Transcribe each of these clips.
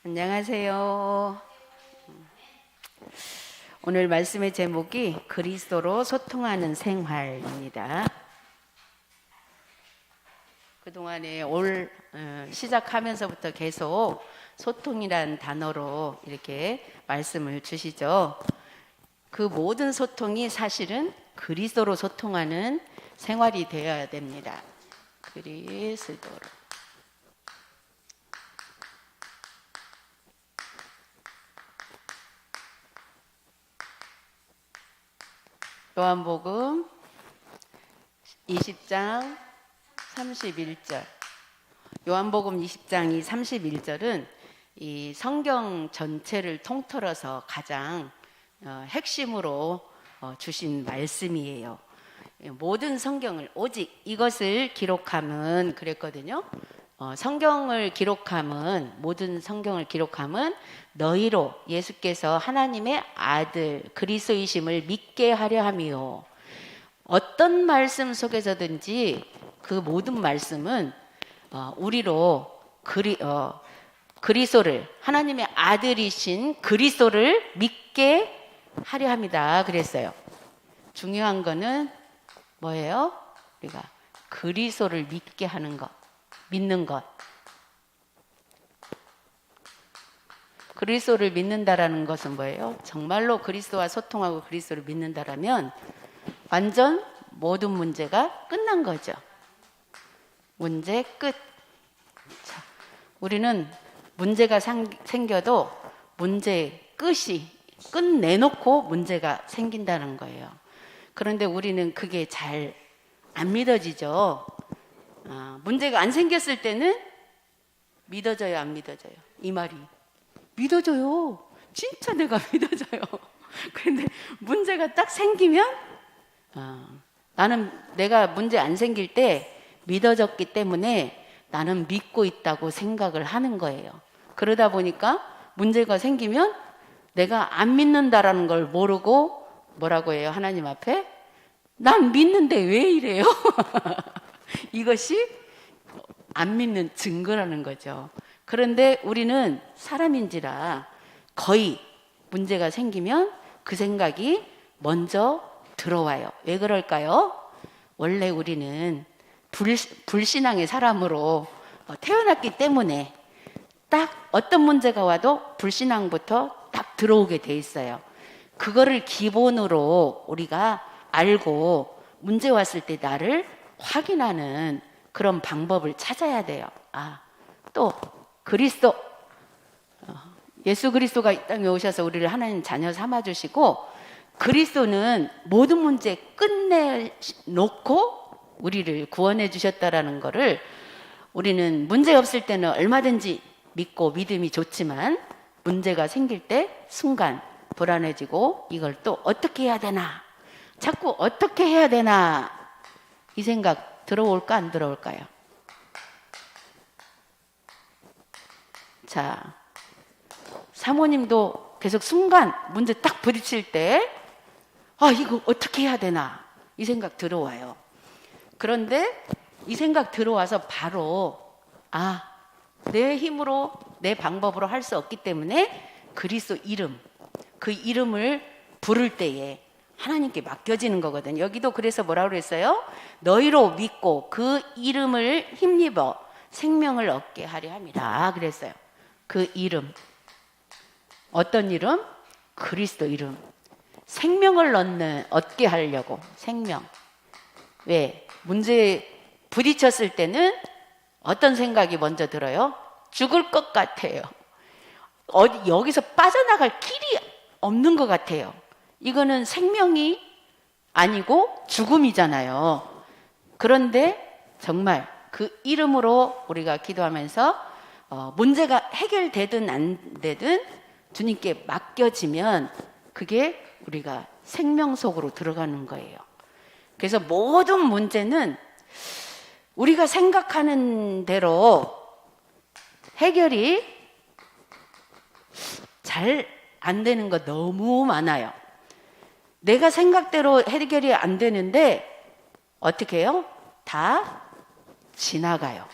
안녕하세요. 오늘 말씀의 제목이 그리스도로 소통하는 생활입니다. 그동안에 시작하면서부터 계속 소통이란 단어로 이렇게 말씀을 주시죠. 그 모든 소통이 사실은 그리스도로 소통하는 생활이 되어야 됩니다. 그리스도로. 요한복음 20장 31절. 요한복음 20장이 31절은 이 성경 전체를 통틀어서 가장 핵심으로 주신 말씀이에요. 모든 성경을 오직 이것을 기록함은 그랬거든요. 성경을 기록함은 모든 성경을 기록함은 너희로 예수께서 하나님의 아들 그리스도이심을 믿게 하려 함이요. 어떤 말씀 속에서든지 그 모든 말씀은 우리로 그리스도를 하나님의 아들이신 그리스도를 믿게 하려 합니다. 그랬어요. 중요한 거는 뭐예요? 우리가 그리스도를 믿게 하는 것, 믿는 것. 그리스도를 믿는다라는 것은 뭐예요? 정말로 그리스도와 소통하고 그리스도를 믿는다라면 완전 모든 문제가 끝난 거죠. 문제 끝. 자, 우리는 문제가 생겨도 문제 끝내놓고 문제가 생긴다는 거예요. 그런데 우리는 그게 잘 안 믿어지죠. 문제가 안 생겼을 때는 믿어져요, 안 믿어져요? 이 말이 믿어져요. 진짜 내가 믿어져요. 그런데 문제가 딱 생기면 나는 내가 문제 안 생길 때 믿어졌기 때문에 나는 믿고 있다고 생각을 하는 거예요. 그러다 보니까 문제가 생기면 내가 안 믿는다라는 걸 모르고 뭐라고 해요? 하나님 앞에 난 믿는데 왜 이래요? 이것이 안 믿는 증거라는 거죠. 그런데 우리는 사람인지라 거의 문제가 생기면 그 생각이 먼저 들어와요. 왜 그럴까요? 원래 우리는 불신앙의 사람으로 태어났기 때문에 딱 어떤 문제가 와도 불신앙부터 딱 들어오게 돼 있어요. 그거를 기본으로 우리가 알고 문제 왔을 때 나를 확인하는 그런 방법을 찾아야 돼요. 또 그리스도 예수 그리스도가 이 땅에 오셔서 우리를 하나님 자녀 삼아주시고 그리스도는 모든 문제 끝내놓고 우리를 구원해 주셨다라는 것을 우리는 문제 없을 때는 얼마든지 믿고 믿음이 좋지만 문제가 생길 때 순간 불안해지고 이걸 또 어떻게 해야 되나 자꾸 어떻게 해야 되나 이 생각 들어올까 안 들어올까요? 자, 사모님도 계속 순간 문제 딱 부딪힐 때 이거 어떻게 해야 되나 이 생각 들어와요. 그런데 이 생각 들어와서 바로 내 힘으로 내 방법으로 할 수 없기 때문에 그리스도 이름 그 이름을 부를 때에 하나님께 맡겨지는 거거든요. 여기도 그래서 뭐라고 그랬어요? 너희로 믿고 그 이름을 힘입어 생명을 얻게 하려 함이라 그랬어요. 그 이름 어떤 이름? 그리스도 이름. 생명을 얻게 하려고 생명. 왜? 문제에 부딪혔을 때는 어떤 생각이 먼저 들어요? 죽을 것 같아요. 여기서 빠져나갈 길이 없는 것 같아요. 이거는 생명이 아니고 죽음이잖아요. 그런데 정말 그 이름으로 우리가 기도하면서 문제가 해결되든 안 되든 주님께 맡겨지면 그게 우리가 생명 속으로 들어가는 거예요. 그래서 모든 문제는 우리가 생각하는 대로 해결이 잘 안 되는 거 너무 많아요. 내가 생각대로 해결이 안 되는데 어떻게 해요? 다 지나가요.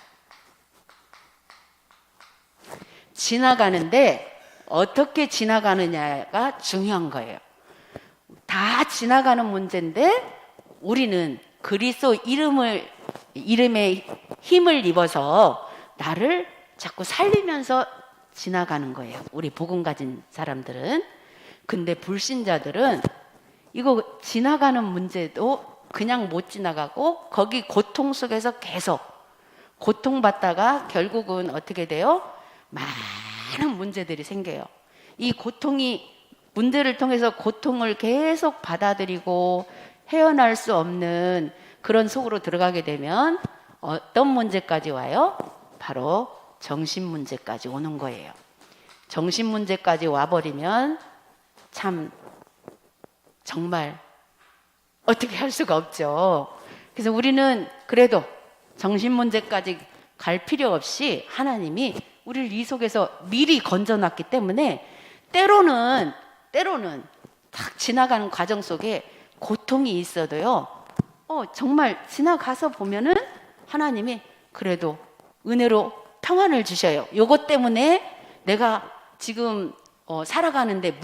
지나가는데 어떻게 지나가느냐가 중요한 거예요. 다 지나가는 문제인데 우리는 그리스도 이름에 힘을 입어서 나를 자꾸 살리면서 지나가는 거예요. 우리 복음 가진 사람들은. 근데 불신자들은 이거 지나가는 문제도 그냥 못 지나가고 거기 고통 속에서 계속 고통받다가 결국은 어떻게 돼요? 많은 문제들이 생겨요. 이 문제를 통해서 고통을 계속 받아들이고 헤어날 수 없는 그런 속으로 들어가게 되면 어떤 문제까지 와요? 바로 정신 문제까지 오는 거예요. 정신 문제까지 와버리면 참 정말 어떻게 할 수가 없죠. 그래서 우리는 그래도 정신 문제까지 갈 필요 없이 하나님이 우리를 이 속에서 미리 건져놨기 때문에 때로는 탁 지나가는 과정 속에 고통이 있어도요. 정말 지나가서 보면은 하나님이 그래도 은혜로 평안을 주셔요. 요것 때문에 내가 지금 살아가는데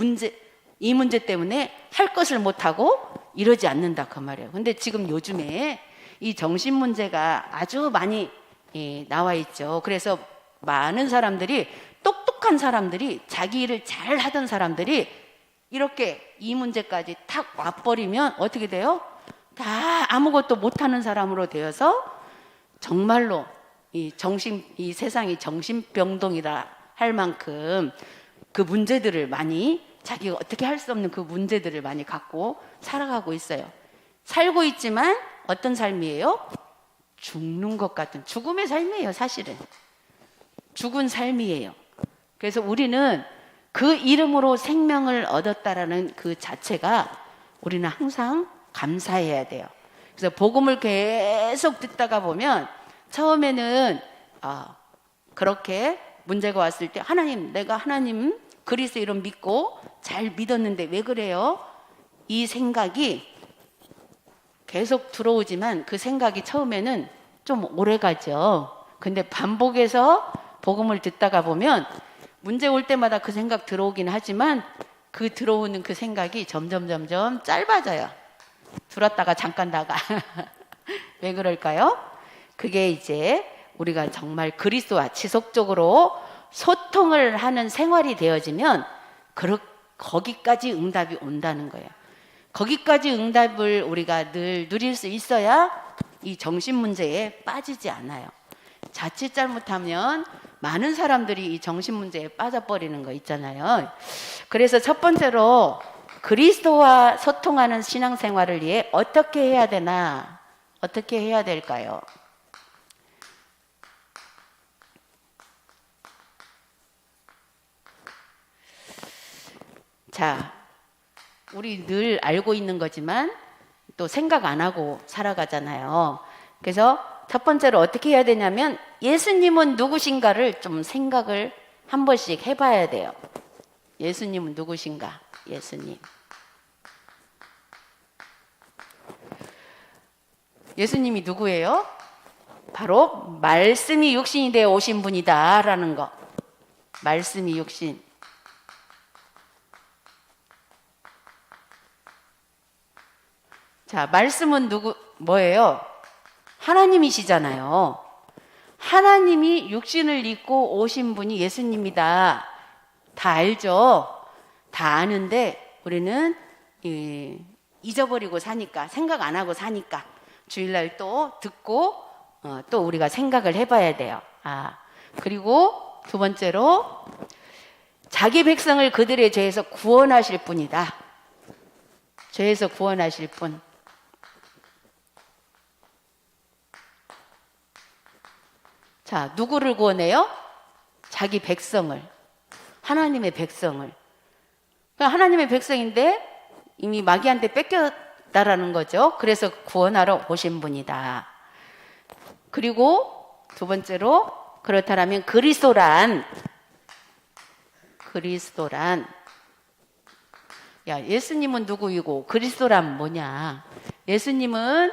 이 문제 때문에 할 것을 못하고 이러지 않는다 그 말이에요. 근데 지금 요즘에 이 정신 문제가 아주 많이 나와 있죠. 그래서 많은 사람들이 똑똑한 사람들이 자기 일을 잘 하던 사람들이 이렇게 이 문제까지 탁 와버리면 어떻게 돼요? 다 아무것도 못하는 사람으로 되어서 정말로 이 세상이 정신병동이라 할 만큼 그 문제들을 많이 자기가 어떻게 할 수 없는 그 문제들을 많이 갖고 살아가고 있어요. 살고 있지만 어떤 삶이에요? 죽는 것 같은 죽음의 삶이에요. 사실은 죽은 삶이에요. 그래서 우리는 그 이름으로 생명을 얻었다라는 그 자체가 우리는 항상 감사해야 돼요. 그래서 복음을 계속 듣다가 보면 처음에는 그렇게 문제가 왔을 때 내가 하나님 그리스도 이름 믿고 잘 믿었는데 왜 그래요? 이 생각이 계속 들어오지만 그 생각이 처음에는 좀 오래 가죠. 근데 반복해서 복음을 듣다가 보면 문제 올 때마다 그 생각 들어오긴 하지만 그 들어오는 그 생각이 점점 짧아져요. 들었다가 잠깐 나가. 왜 그럴까요? 그게 이제 우리가 정말 그리스도와 지속적으로 소통을 하는 생활이 되어지면 거기까지 응답이 온다는 거예요. 거기까지 응답을 우리가 늘 누릴 수 있어야 이 정신 문제에 빠지지 않아요. 자칫 잘못하면 많은 사람들이 이 정신 문제에 빠져버리는 거 있잖아요. 그래서 첫 번째로 그리스도와 소통하는 신앙생활을 위해 어떻게 해야 되나? 어떻게 해야 될까요? 자, 우리 늘 알고 있는 거지만 또 생각 안 하고 살아가잖아요. 그래서 첫 번째로 어떻게 해야 되냐면 예수님은 누구신가를 좀 생각을 한 번씩 해봐야 돼요. 예수님은 누구신가? 예수님이 누구예요? 바로 말씀이 육신이 되어 오신 분이다 라는 거. 말씀이 육신. 자, 말씀은 뭐예요? 하나님이시잖아요. 하나님이 육신을 입고 오신 분이 예수님이다. 다 알죠? 다 아는데 우리는 잊어버리고 사니까, 생각 안 하고 사니까 주일날 또 듣고 또 우리가 생각을 해봐야 돼요. 그리고 두 번째로 자기 백성을 그들의 죄에서 구원하실 분이다. 죄에서 구원하실 분. 자, 누구를 구원해요? 자기 백성을. 하나님의 백성을. 하나님의 백성인데 이미 마귀한테 뺏겼다라는 거죠. 그래서 구원하러 오신 분이다. 그리고 두 번째로 그렇다면 그리스도란 예수님은 누구이고 그리스도란 뭐냐? 예수님은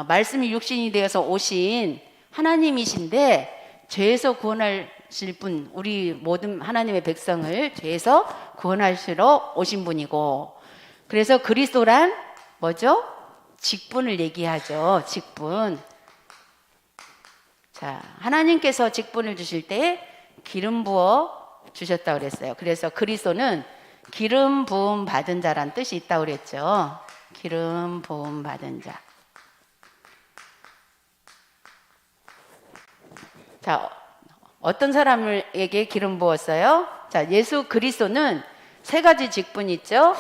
말씀이 육신이 되어서 오신 하나님이신데 죄에서 구원할 구원하실 분, 우리 모든 하나님의 백성을 죄에서 구원하시러 오신 분이고, 그래서 그리스도란 뭐죠? 직분을 얘기하죠. 직분. 자, 하나님께서 직분을 주실 때 기름 부어 주셨다고 그랬어요. 그래서 그리스도는 기름 부음 받은 자란 뜻이 있다고 그랬죠. 기름 부음 받은 자. 자, 어떤 사람에게 기름 부었어요? 자, 예수 그리스도는 세 가지 직분이 있죠.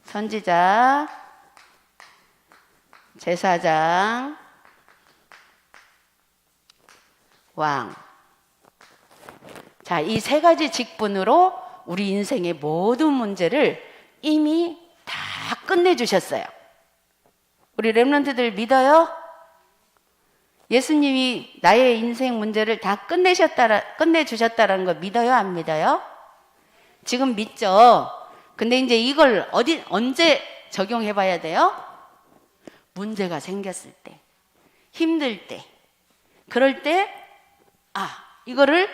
선지자, 제사장, 왕. 자, 이 세 가지 직분으로 우리 인생의 모든 문제를 이미 다 끝내주셨어요. 우리 렘넌트들 믿어요? 예수님이 나의 인생 문제를 다 끝내주셨다라는 거 믿어요? 안 믿어요? 지금 믿죠? 근데 이제 이걸 언제 적용해 봐야 돼요? 문제가 생겼을 때, 힘들 때, 그럴 때, 이거를,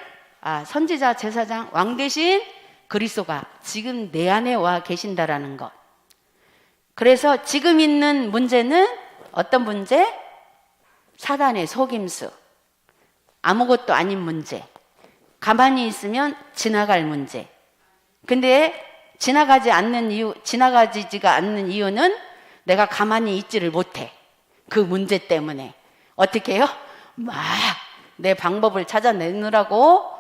선지자, 제사장, 왕 대신 그리스도가 지금 내 안에 와 계신다라는 것. 그래서 지금 있는 문제는 어떤 문제? 사단의 속임수, 아무것도 아닌 문제, 가만히 있으면 지나갈 문제. 근데 지나가지가 않는 이유는 내가 가만히 있지를 못해. 그 문제 때문에. 어떻게 해요? 막 내 방법을 찾아내느라고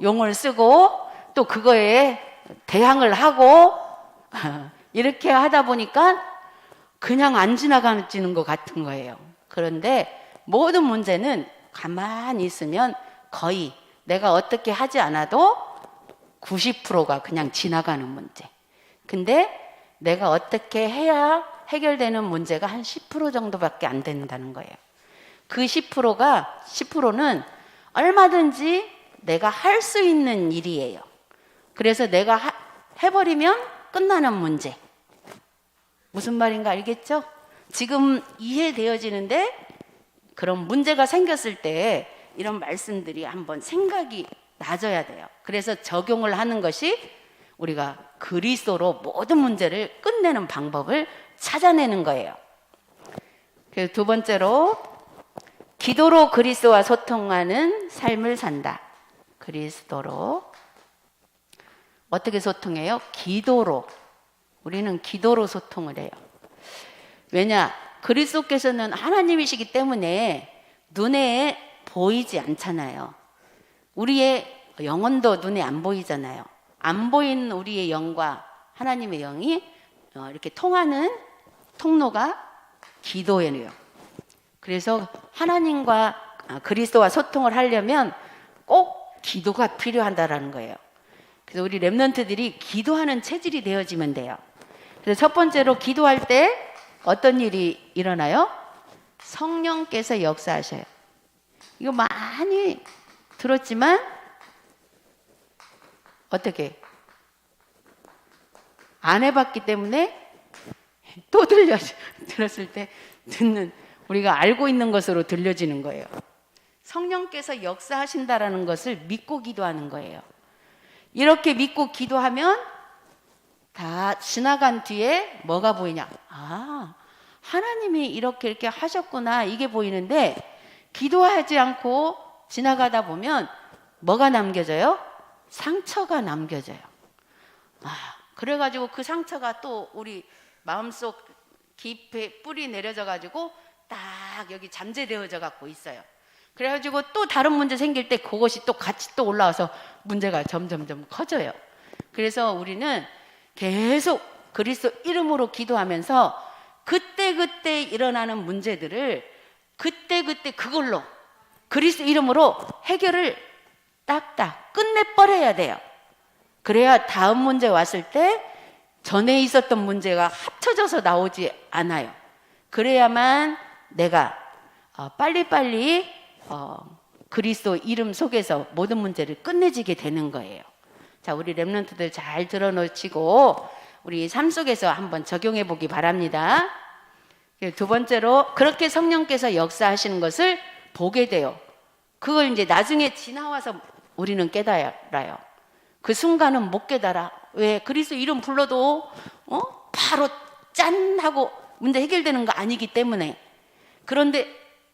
용을 쓰고 또 그거에 대항을 하고 이렇게 하다 보니까 그냥 안 지나가지는 것 같은 거예요. 그런데 모든 문제는 가만히 있으면 거의 내가 어떻게 하지 않아도 90%가 그냥 지나가는 문제. 근데 내가 어떻게 해야 해결되는 문제가 한 10% 정도밖에 안 된다는 거예요. 그 10%는 얼마든지 내가 할 수 있는 일이에요. 그래서 내가 해버리면 끝나는 문제. 무슨 말인가 알겠죠? 지금 이해되어지는데 그런 문제가 생겼을 때 이런 말씀들이 한번 생각이 나져야 돼요. 그래서 적용을 하는 것이 우리가 그리스도로 모든 문제를 끝내는 방법을 찾아내는 거예요. 그래서 두 번째로 기도로 그리스도와 소통하는 삶을 산다. 그리스도로 어떻게 소통해요? 기도로. 우리는 기도로 소통을 해요. 왜냐? 그리스도께서는 하나님이시기 때문에 눈에 보이지 않잖아요. 우리의 영혼도 눈에 안 보이잖아요. 안 보이는 우리의 영과 하나님의 영이 이렇게 통하는 통로가 기도예요. 그래서 하나님과 그리스도와 소통을 하려면 꼭 기도가 필요하다라는 거예요. 그래서 우리 렘넌트들이 기도하는 체질이 되어지면 돼요. 그래서 첫 번째로 기도할 때 어떤 일이 일어나요? 성령께서 역사하셔요. 이거 많이 들었지만 어떻게 안 해봤기 때문에 또 들었을 때 듣는 우리가 알고 있는 것으로 들려지는 거예요. 성령께서 역사하신다라는 것을 믿고 기도하는 거예요. 이렇게 믿고 기도하면 다 지나간 뒤에 뭐가 보이냐? 하나님이 이렇게 하셨구나 이게 보이는데 기도하지 않고 지나가다 보면 뭐가 남겨져요? 상처가 남겨져요. 그래가지고 그 상처가 또 우리 마음속 깊이 뿌리 내려져 가지고 딱 여기 잠재되어져 갖고 있어요. 그래가지고 또 다른 문제 생길 때 그것이 또 같이 또 올라와서 문제가 점점점 커져요. 그래서 우리는 계속 그리스도 이름으로 기도하면서 그때 일어나는 문제들을 그때 그걸로 그리스도 이름으로 해결을 딱딱 끝내버려야 돼요. 그래야 다음 문제 왔을 때 전에 있었던 문제가 합쳐져서 나오지 않아요. 그래야만 내가 빨리빨리 그리스도 이름 속에서 모든 문제를 끝내지게 되는 거예요. 자, 우리 렘넌트들 잘 들어놓으시고 우리 삶 속에서 한번 적용해 보기 바랍니다. 두 번째로 그렇게 성령께서 역사하시는 것을 보게 돼요. 그걸 이제 나중에 지나와서 우리는 깨달아요. 그 순간은 못 깨달아. 왜? 그리스도 이름 불러도 바로 짠 하고 문제 해결되는 거 아니기 때문에. 그런데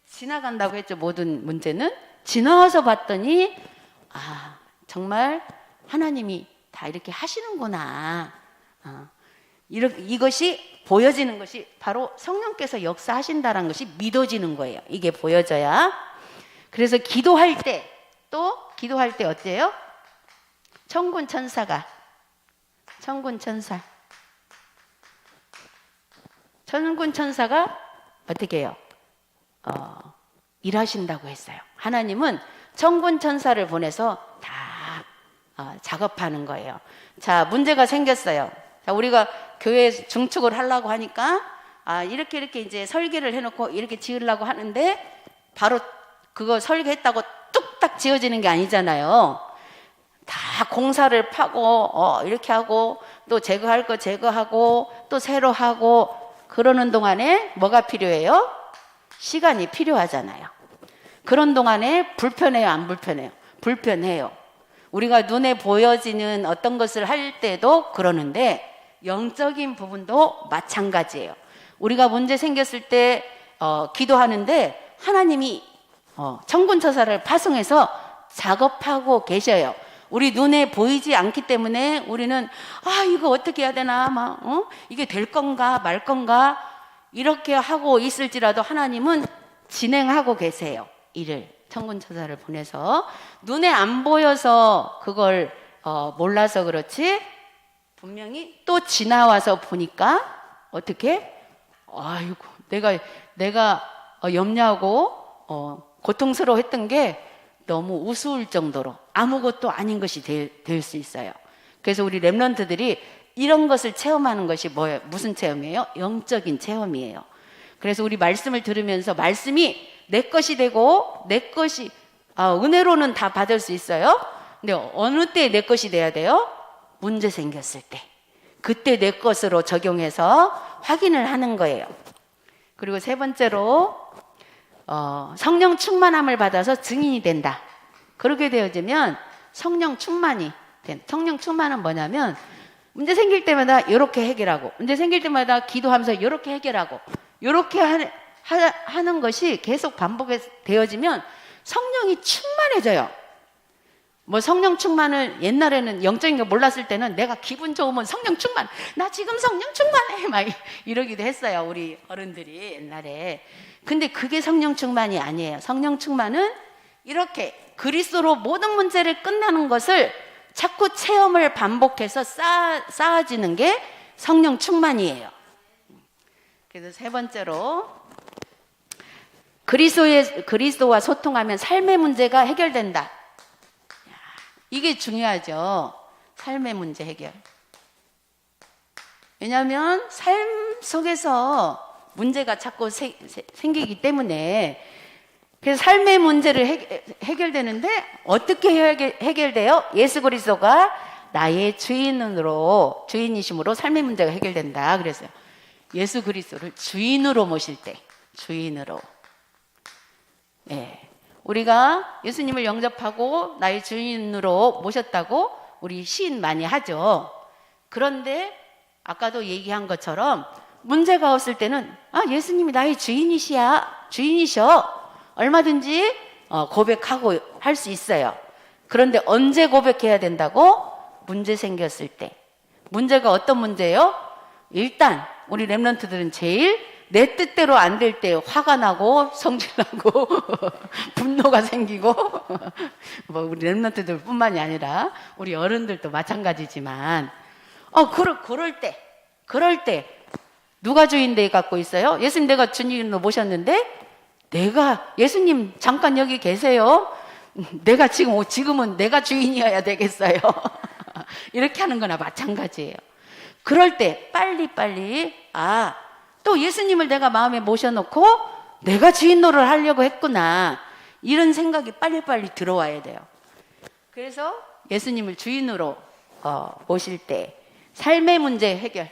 지나간다고 했죠. 모든 문제는 지나와서 봤더니 정말 하나님이 다 이렇게 하시는구나. 이것이 보여지는 것이 바로 성령께서 역사하신다는 것이 믿어지는 거예요. 이게 보여져야. 그래서 기도할 때 어때요? 천군 천사 어떻게 해요? 일하신다고 했어요. 하나님은 천군 천사를 보내서 다 작업하는 거예요. 자, 문제가 생겼어요. 자, 우리가 교회 중축을 하려고 하니까 이렇게 이제 설계를 해놓고 이렇게 지으려고 하는데 바로 그거 설계했다고 뚝딱 지어지는 게 아니잖아요. 다 공사를 파고 이렇게 하고 또 제거할 거 제거하고 또 새로 하고 그러는 동안에 뭐가 필요해요? 시간이 필요하잖아요. 그런 동안에 불편해요, 안 불편해요? 불편해요. 우리가 눈에 보여지는 어떤 것을 할 때도 그러는데 영적인 부분도 마찬가지예요. 우리가 문제 생겼을 때 기도하는데 하나님이 천군천사를 파송해서 작업하고 계셔요. 우리 눈에 보이지 않기 때문에 우리는 이거 어떻게 해야 되나 이게 될 건가 말 건가 이렇게 하고 있을지라도 하나님은 진행하고 계세요. 일을 천군천사를 보내서 눈에 안 보여서 그걸 몰라서 그렇지 분명히 또 지나와서 보니까 어떻게 아이고 내가 염려하고 고통스러워했던 게 너무 우스울 정도로 아무것도 아닌 것이 될 수 있어요. 그래서 우리 렘넌트들이 이런 것을 체험하는 것이 뭐예요? 무슨 체험이에요? 영적인 체험이에요. 그래서 우리 말씀을 들으면서 말씀이 내 것이 되고 내 것이 은혜로는 다 받을 수 있어요. 근데 어느 때 내 것이 돼야 돼요? 문제 생겼을 때. 그때 내 것으로 적용해서 확인을 하는 거예요. 그리고 세 번째로 성령 충만함을 받아서 증인이 된다. 그렇게 되어지면 성령 충만은 뭐냐면 문제 생길 때마다 이렇게 해결하고 문제 생길 때마다 기도하면서 이렇게 해결하고 이렇게 하는 것이 계속 반복되어지면 성령이 충만해져요. 뭐 성령 충만을 옛날에는 영적인 거 몰랐을 때는 내가 기분 좋으면 성령 충만, 나 지금 성령 충만해 막 이러기도 했어요. 우리 어른들이 옛날에. 근데 그게 성령 충만이 아니에요. 성령 충만은 이렇게 그리스도로 모든 문제를 끝나는 것을 자꾸 체험을 반복해서 쌓아지는 게 성령 충만이에요. 그래서 세 번째로 그리스도와 소통하면 삶의 문제가 해결된다. 이게 중요하죠. 삶의 문제 해결. 왜냐하면 삶 속에서 문제가 자꾸 생기기 때문에 그래서 삶의 문제를 해결되는데 어떻게 해결돼요? 예수 그리스도가 나의 주인이심으로 삶의 문제가 해결된다 그랬어요. 예수 그리스도를 주인으로 모실 때 주인으로. 네. 우리가 예수님을 영접하고 나의 주인으로 모셨다고 우리 시인 많이 하죠. 그런데 아까도 얘기한 것처럼 문제가 없을 때는 예수님이 나의 주인이셔 얼마든지 고백하고 할 수 있어요. 그런데 언제 고백해야 된다고? 문제 생겼을 때. 문제가 어떤 문제예요? 일단 우리 렘넌트들은 제일 내 뜻대로 안 될 때 화가 나고 성질나고 분노가 생기고 뭐 우리 렘넌트들 뿐만이 아니라 우리 어른들도 마찬가지지만 그럴 때 누가 주인 돼 갖고 있어요? 예수님 내가 주인으로 모셨는데 내가 예수님 잠깐 여기 계세요. 내가 지금은 내가 주인이어야 되겠어요. 이렇게 하는 거나 마찬가지예요. 그럴 때 빨리 또 예수님을 내가 마음에 모셔놓고 내가 주인 노릇을 하려고 했구나 이런 생각이 빨리빨리 들어와야 돼요. 그래서 예수님을 주인으로 모실 때 삶의 문제 해결.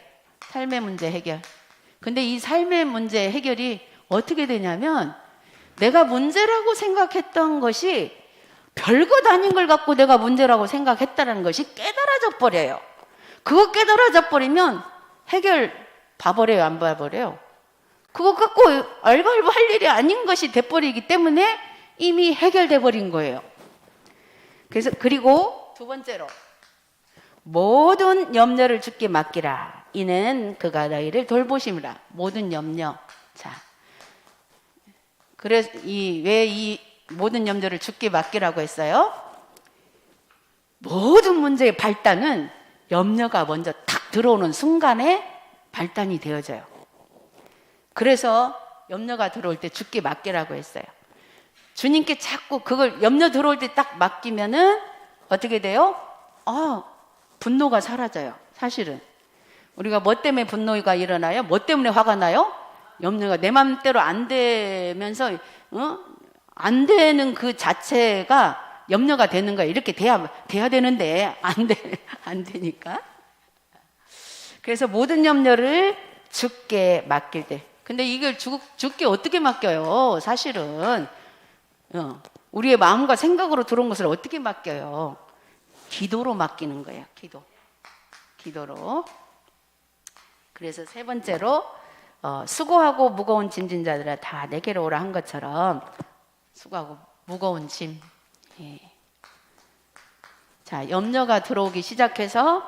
근데 이 삶의 문제 해결이 어떻게 되냐면 내가 문제라고 생각했던 것이 별것 아닌 걸 갖고 내가 문제라고 생각했다는 것이 깨달아져 버려요. 그거 깨달아져 버리면 해결 봐버려요, 안 봐버려요? 그거 갖고 알바알바 할 일이 아닌 것이 돼버리기 때문에 이미 해결돼 버린 거예요. 그래서 그리고 두 번째로 모든 염려를 주께 맡기라. 이는 그가 너희를 돌보심이라. 모든 염려. 자, 그래서 왜 이 모든 염려를 주께 맡기라고 했어요? 모든 문제의 발단은 염려가 먼저 탁 들어오는 순간에 발단이 되어져요. 그래서 염려가 들어올 때 주께 맡기라고 했어요. 주님께 자꾸 그걸 염려 들어올 때 딱 맡기면은 어떻게 돼요? 분노가 사라져요. 사실은 우리가 뭐 때문에 분노가 일어나요? 뭐 때문에 화가 나요? 염려가 내 맘대로 안 되면서 안 되는 그 자체가 염려가 되는 거예요. 이렇게 돼야 되는데 안 되니까. 그래서 모든 염려를 주께 맡길 때. 근데 이걸 주께 어떻게 맡겨요? 사실은 우리의 마음과 생각으로 들어온 것을 어떻게 맡겨요? 기도로 맡기는 거예요. 기도로. 그래서 세 번째로 수고하고 무거운 짐진 자들아 다 내게로 오라 한 것처럼 수고하고 무거운 짐. 예. 자, 염려가 들어오기 시작해서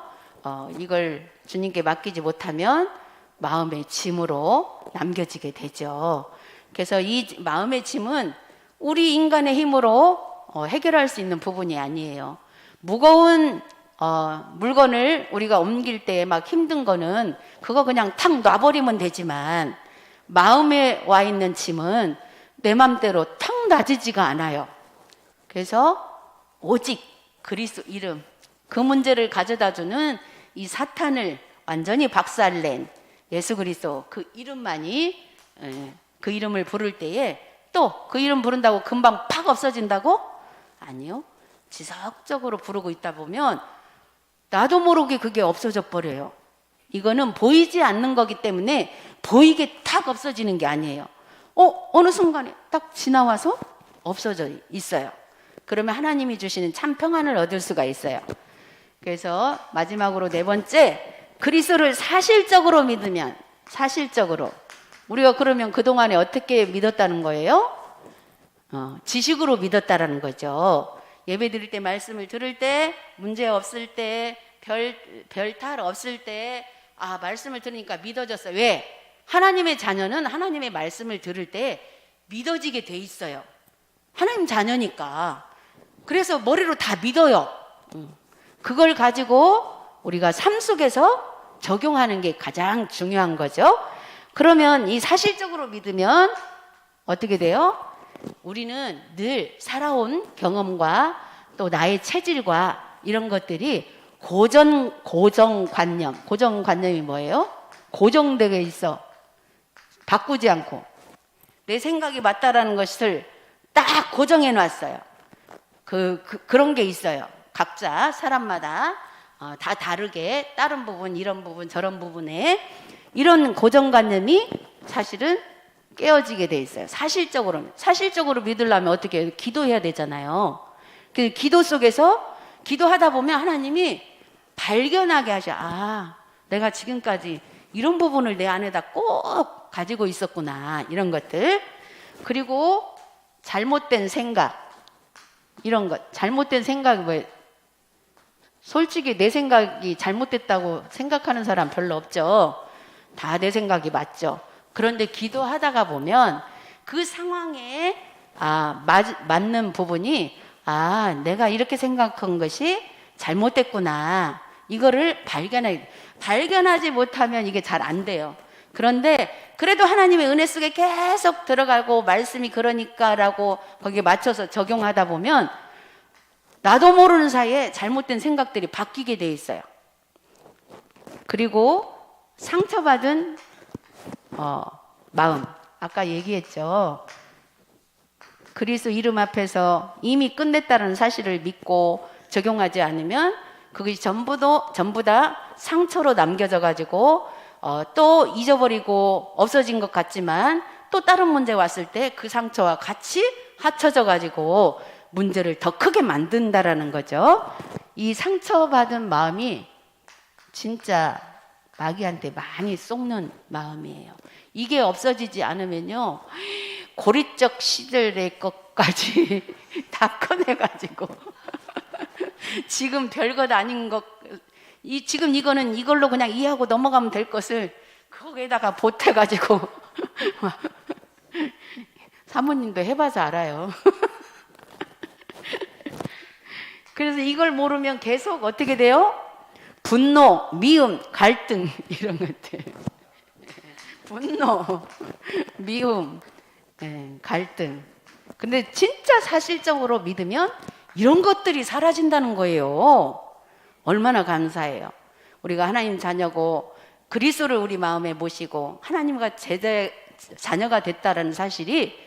이걸 주님께 맡기지 못하면 마음의 짐으로 남겨지게 되죠. 그래서 이 마음의 짐은 우리 인간의 힘으로 해결할 수 있는 부분이 아니에요. 무거운 물건을 우리가 옮길 때 막 힘든 거는 그거 그냥 탁 놔버리면 되지만 마음에 와 있는 짐은 내 맘대로 탁 놔지지가 않아요. 그래서 오직 그리스도 이름, 그 문제를 가져다주는 이 사탄을 완전히 박살낸 예수 그리스도 그 이름만이, 그 이름을 부를 때에 또 그 이름 부른다고 금방 팍 없어진다고? 아니요. 지속적으로 부르고 있다 보면 나도 모르게 그게 없어져 버려요. 이거는 보이지 않는 거기 때문에 보이게 탁 없어지는 게 아니에요. 어느 순간에 딱 지나와서 없어져 있어요. 그러면 하나님이 주시는 참 평안을 얻을 수가 있어요. 그래서 마지막으로 네 번째, 그리스도를 사실적으로 믿으면, 사실적으로 우리가 그러면 그동안에 어떻게 믿었다는 거예요? 지식으로 믿었다라는 거죠. 예배 드릴 때, 말씀을 들을 때, 문제 없을 때, 별탈 없을 때, 말씀을 들으니까 믿어졌어요. 왜? 하나님의 자녀는 하나님의 말씀을 들을 때 믿어지게 돼 있어요. 하나님 자녀니까. 그래서 머리로 다 믿어요. 그걸 가지고 우리가 삶 속에서 적용하는 게 가장 중요한 거죠. 그러면 이 사실적으로 믿으면 어떻게 돼요? 우리는 늘 살아온 경험과 또 나의 체질과 이런 것들이 고정관념이 뭐예요? 고정되어 있어. 바꾸지 않고 내 생각이 맞다라는 것을 딱 고정해 놨어요. 그런 게 있어요. 각자 사람마다 다 다르게 다른 부분, 이런 부분, 저런 부분에 이런 고정관념이 사실은 깨어지게 돼 있어요. 사실적으로 믿으려면 어떻게 해요? 기도해야 되잖아요. 그 기도 속에서 기도하다 보면 하나님이 발견하게 하셔. 내가 지금까지 이런 부분을 내 안에다 꼭 가지고 있었구나. 이런 것들. 그리고 잘못된 생각, 이런 것. 잘못된 생각이 뭐예요? 솔직히 내 생각이 잘못됐다고 생각하는 사람 별로 없죠. 다 내 생각이 맞죠. 그런데 기도하다가 보면 그 상황에 맞는 부분이 내가 이렇게 생각한 것이 잘못됐구나. 이거를 발견하지 못하면 이게 잘 안 돼요. 그런데 그래도 하나님의 은혜 속에 계속 들어가고 말씀이 그러니까라고 거기에 맞춰서 적용하다 보면 나도 모르는 사이에 잘못된 생각들이 바뀌게 돼 있어요. 그리고 상처받은 마음, 아까 얘기했죠. 그리스도 이름 앞에서 이미 끝냈다는 사실을 믿고 적용하지 않으면 그것이 전부 다 상처로 남겨져 가지고 또 잊어버리고 없어진 것 같지만 또 다른 문제 왔을 때 그 상처와 같이 합쳐져 가지고 문제를 더 크게 만든다라는 거죠. 이 상처받은 마음이 진짜 마귀한테 많이 속는 마음이에요. 이게 없어지지 않으면요, 고리적 시절의 것까지 다 꺼내가지고 지금 별것 아닌 것, 지금 이거는 이걸로 그냥 이해하고 넘어가면 될 것을 거기에다가 보태가지고 사모님도 해봐서 알아요. 그래서 이걸 모르면 계속 어떻게 돼요? 분노, 미움, 갈등 이런 것들. 분노, 미움, 갈등. 근데 진짜 사실적으로 믿으면 이런 것들이 사라진다는 거예요. 얼마나 감사해요. 우리가 하나님 자녀고 그리스도를 우리 마음에 모시고 하나님과 자녀가 됐다는 사실이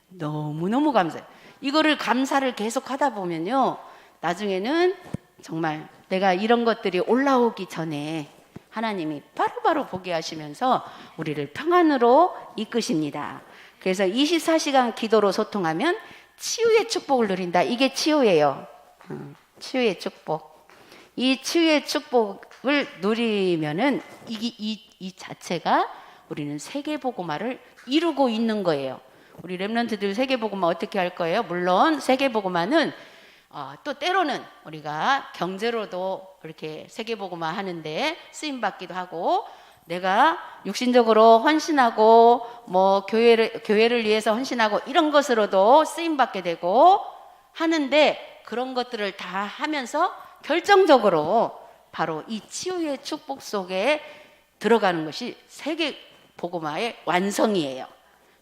너무너무 감사해요. 이거를 감사를 계속 하다 보면요, 나중에는 정말 내가 이런 것들이 올라오기 전에 하나님이 바로바로 보게 하시면서 우리를 평안으로 이끄십니다. 그래서 24시간 기도로 소통하면 치유의 축복을 누린다. 이게 치유예요. 치유의 축복. 이 치유의 축복을 누리면은 이 자체가 우리는 세계복음화를 이루고 있는 거예요. 우리 렘넌트들 세계복음화 어떻게 할 거예요? 물론 세계복음화는 또 때로는 우리가 경제로도 이렇게 세계복음화 하는데 쓰임받기도 하고, 내가 육신적으로 헌신하고 뭐 교회를 위해서 헌신하고 이런 것으로도 쓰임받게 되고 하는데, 그런 것들을 다 하면서 결정적으로 바로 이 치유의 축복 속에 들어가는 것이 세계복음화의 완성이에요.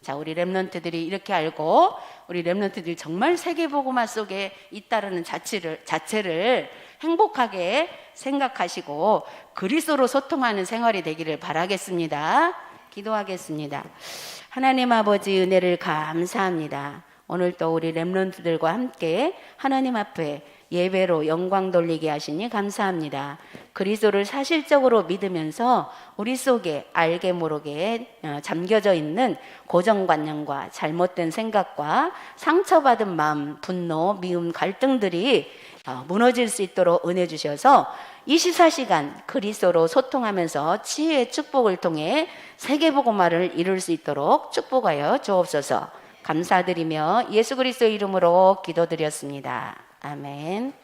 자, 우리 렘넌트들이 이렇게 알고 우리 렘넌트들이 정말 세계복음화 속에 있다는 자체를 행복하게 생각하시고 그리스도로 소통하는 생활이 되기를 바라겠습니다. 기도하겠습니다. 하나님 아버지, 은혜를 감사합니다. 오늘 또 우리 렘넌트들과 함께 하나님 앞에 예배로 영광 돌리게 하시니 감사합니다. 그리스도를 사실적으로 믿으면서 우리 속에 알게 모르게 잠겨져 있는 고정관념과 잘못된 생각과 상처받은 마음, 분노, 미움, 갈등들이 무너질 수 있도록 은혜 주셔서 24시간 그리스도로 소통하면서 치유의 축복을 통해 세계복음화를 이룰 수 있도록 축복하여 주옵소서. 감사드리며 예수 그리스도 이름으로 기도드렸습니다. 아멘.